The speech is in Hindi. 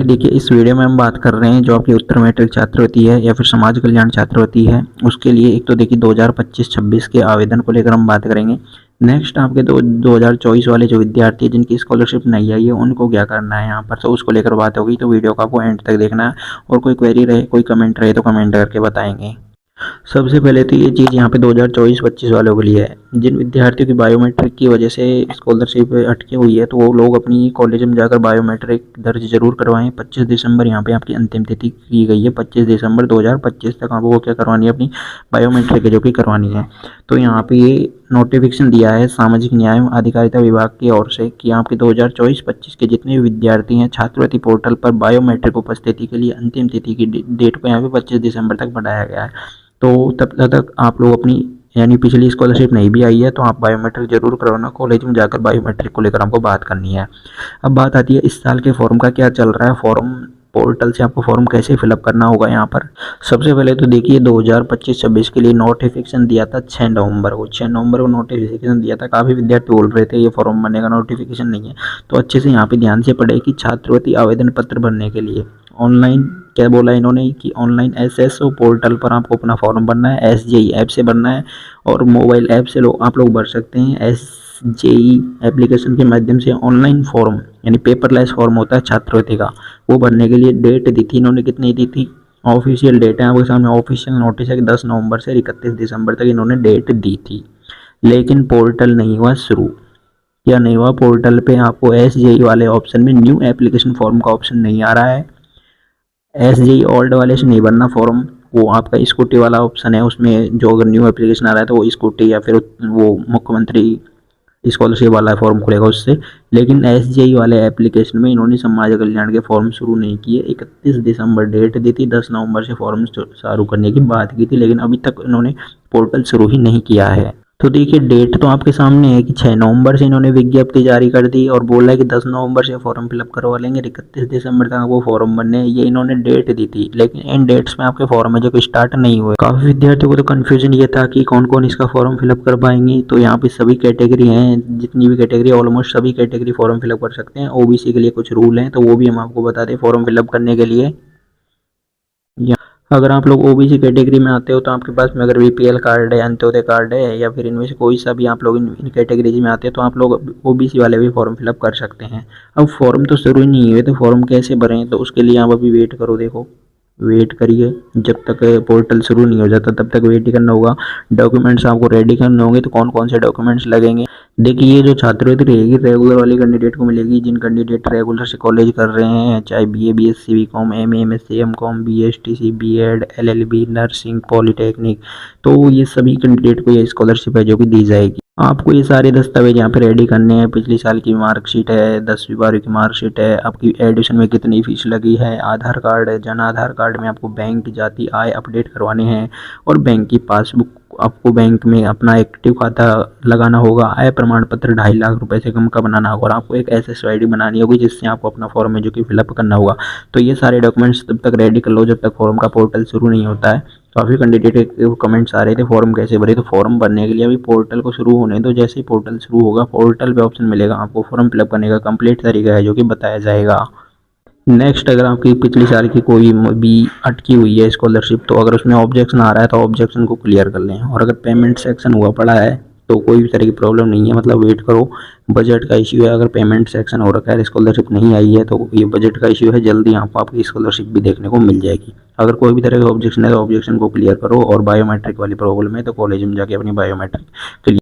देखिए इस वीडियो में हम बात कर रहे हैं जो आपकी उत्तर मैट्रिक छात्रवृत्ति है या फिर समाज कल्याण छात्रवृत्ति है उसके लिए। एक तो देखिए 2025-26 के आवेदन को लेकर हम बात करेंगे। नेक्स्ट आपके 2024 वाले जो विद्यार्थी जिनकी स्कॉलरशिप नहीं आई है उनको क्या करना है यहाँ पर, तो उसको लेकर बात होगी। तो वीडियो को आपको एंड तक देखना है और कोई क्वेरी रहे, कोई कमेंट रहे तो कमेंट करके बताएंगे। सबसे पहले तो ये चीज़ यहाँ पे 2024-25 वालों के लिए है। जिन विद्यार्थियों की बायोमेट्रिक की वजह से स्कॉलरशिप अटकी हुई है तो वो लोग अपनी कॉलेज में जाकर बायोमेट्रिक दर्ज जरूर करवाएं। 25 दिसंबर यहाँ पे आपकी अंतिम तिथि की गई है। 25 दिसंबर 2025 तक आपको क्या करवानी है, अपनी बायोमेट्रिक जो कि करवानी है। तो यहाँ पे ये नोटिफिकेशन दिया है सामाजिक न्याय एवं अधिकारिता विभाग की ओर से कि आपके 2024-25 के जितने भी विद्यार्थी हैं छात्रवृत्ति पोर्टल पर बायोमेट्रिक उपस्थिति के लिए अंतिम तिथि की डेट को यहाँ पे 25 दिसंबर तक बढ़ाया गया है। तो तब तक आप लोग अपनी यानी पिछली स्कॉलरशिप नहीं भी आई है तो आप बायोमेट्रिक जरूर करवाना। कॉलेज में जाकर बायोमेट्रिक को लेकर हमको बात करनी है। अब बात आती है इस साल के फॉर्म का क्या चल रहा है। फॉर्म पोर्टल से आपको फॉर्म कैसे फिलअप करना होगा। यहाँ पर सबसे पहले तो देखिए 2025-26 के लिए नोटिफिकेशन दिया था 6 नवंबर को। 6 नवंबर को नोटिफिकेशन दिया था। काफ़ी विद्यार्थी बोल रहे थे ये फॉर्म भरने का नोटिफिकेशन नहीं है, तो अच्छे से यहाँ पे ध्यान से पढ़े कि छात्रवृत्ति आवेदन पत्र भरने के लिए ऑनलाइन क्या बोला इन्होंने कि ऑनलाइन SSO पोर्टल पर आपको अपना फॉर्म भरना है। SJE ऐप से भरना है और मोबाइल ऐप से आप लोग भर सकते हैं। SJE एप्लीकेशन के माध्यम से ऑनलाइन फॉर्म यानी पेपरलेस फॉर्म होता है छात्रवृत्ति का, वो भरने के लिए डेट दी थी इन्होंने। कितनी दी थी? ऑफिशियल डेट है आपके सामने, ऑफिशियल नोटिस है कि 10 नवंबर से 31 दिसंबर तक इन्होंने डेट दी थी। लेकिन पोर्टल नहीं हुआ शुरू। या नहीं हुआ पोर्टल पे आपको SJE वाले ऑप्शन में न्यू एप्लीकेशन फॉर्म का ऑप्शन नहीं आ रहा है। SJE ओल्ड वाले से नहीं बनना फॉर्म, वो आपका स्कूटी वाला ऑप्शन है उसमें। जो अगर न्यू एप्लीकेशन आ रहा है तो वो स्कूटी या फिर वो मुख्यमंत्री स्कॉलरशिप वाला फॉर्म खुलेगा उससे। लेकिन SJE वाले एप्लीकेशन में इन्होंने समाज कल्याण के फॉर्म शुरू नहीं किए। 31 दिसंबर डेट दी थी, 10 नवंबर से फॉर्म शुरू करने की बात की थी, लेकिन अभी तक इन्होंने पोर्टल शुरू ही नहीं किया है। तो देखिए डेट तो आपके सामने है कि 6 नवंबर से इन्होंने विज्ञप्ति जारी कर दी और बोला है कि 10 नवंबर से फॉर्म फिलअप करवा लेंगे, 31 दिसंबर तक आपको फॉर्म भरने हैं। ये इन्होंने डेट दी थी, लेकिन इन डेट्स में आपके फॉर्म है जो कि स्टार्ट नहीं हुए। काफ़ी विद्यार्थियों को तो कन्फ्यूजन ये था कि कौन कौन इसका फॉर्म फिलअप कर पाएंगे। तो यहाँ पे सभी कैटेगरी हैं, जितनी भी कैटेगरी ऑलमोस्ट सभी कैटेगरी फॉर्म फिलअप कर सकते हैं। OBC के लिए कुछ रूल हैं तो वो भी हम आपको बता दें फॉर्म फिलअप करने के लिए। अगर आप लोग OBC कैटेगरी में आते हो तो आपके पास में अगर BPL कार्ड है, अंत्योदय कार्ड है या फिर इनमें से कोई सा भी आप लोग इन कैटेगरीज में आते हैं तो आप लोग OBC वाले भी फॉर्म फिलअप कर सकते हैं। अब फॉर्म तो शुरू ही नहीं हुए तो फॉर्म कैसे भरें, तो उसके लिए आप अभी वेट करो। देखो वेट करिए, जब तक पोर्टल शुरू नहीं हो जाता तब तक वेट ही करना होगा। डॉक्यूमेंट्स आपको रेडी करने होंगे, तो कौन कौन से डॉक्यूमेंट्स लगेंगे देखिए। ये जो छात्रवृत्ति रहेगी रेगुलर वाली कैंडिडेट को मिलेगी। जिन कैंडिडेट रेगुलर से कॉलेज कर रहे हैं, चाहे BA BSc BCom MA MSc MCom BSTC B.Ed LLB nursing polytechnic, तो ये सभी कैंडिडेट को ये स्कॉलरशिप है जो कि दी जाएगी। आपको ये सारे दस्तावेज यहाँ पे रेडी करने हैं। पिछले साल की मार्कशीट है, 10वीं 12वीं की मार्कशीट है, आपकी एडमिशन में कितनी फीस लगी है, आधार कार्ड है, जन आधार कार्ड में आपको बैंक जाति आय अपडेट करवाने हैं और बैंक की पासबुक आपको बैंक में अपना एक्टिव खाता लगाना होगा। आय प्रमाण पत्र 2.5 लाख रुपए से कम का बनाना होगा और आपको एक SSO ID बनानी होगी जिससे आपको अपना फॉर्म है जो कि फिलअप करना होगा। तो ये सारे डॉक्यूमेंट्स तब तक रेडी कर लो जब तक फॉर्म का पोर्टल शुरू नहीं होता है। काफ़ी कैंडिडेट के कमेंट्स आ रहे थे फॉर्म कैसे भरे, तो फॉर्म भरने के लिए अभी पोर्टल को शुरू होने दो। जैसे ही पोर्टल शुरू होगा पोर्टल पे ऑप्शन मिलेगा आपको फॉर्म फिलअप करने का कंप्लीट तरीका है जो कि बताया जाएगा। नेक्स्ट अगर आपकी पिछली साल की कोई भी अटकी हुई है स्कॉलरशिप, तो अगर उसमें ऑब्जेक्शन आ रहा है तो ऑब्जेक्शन को क्लियर कर लें। और अगर पेमेंट सेक्शन हुआ पड़ा है तो कोई भी तरह की प्रॉब्लम नहीं है, मतलब वेट करो। बजट का इश्यू है, अगर पेमेंट सेक्शन हो रखा है स्कॉलरशिप नहीं आई है तो ये बजट का इश्यू है। जल्दी आपको आपकी स्कॉलरशिप भी देखने को मिल जाएगी। अगर कोई भी तरह का ऑब्जेक्शन है तो ऑब्जेक्शन को क्लियर करो। और बायोमेट्रिक वाली प्रॉब्लम है तो कॉलेज में जाके अपनी बायोमेट्रिक क्लियर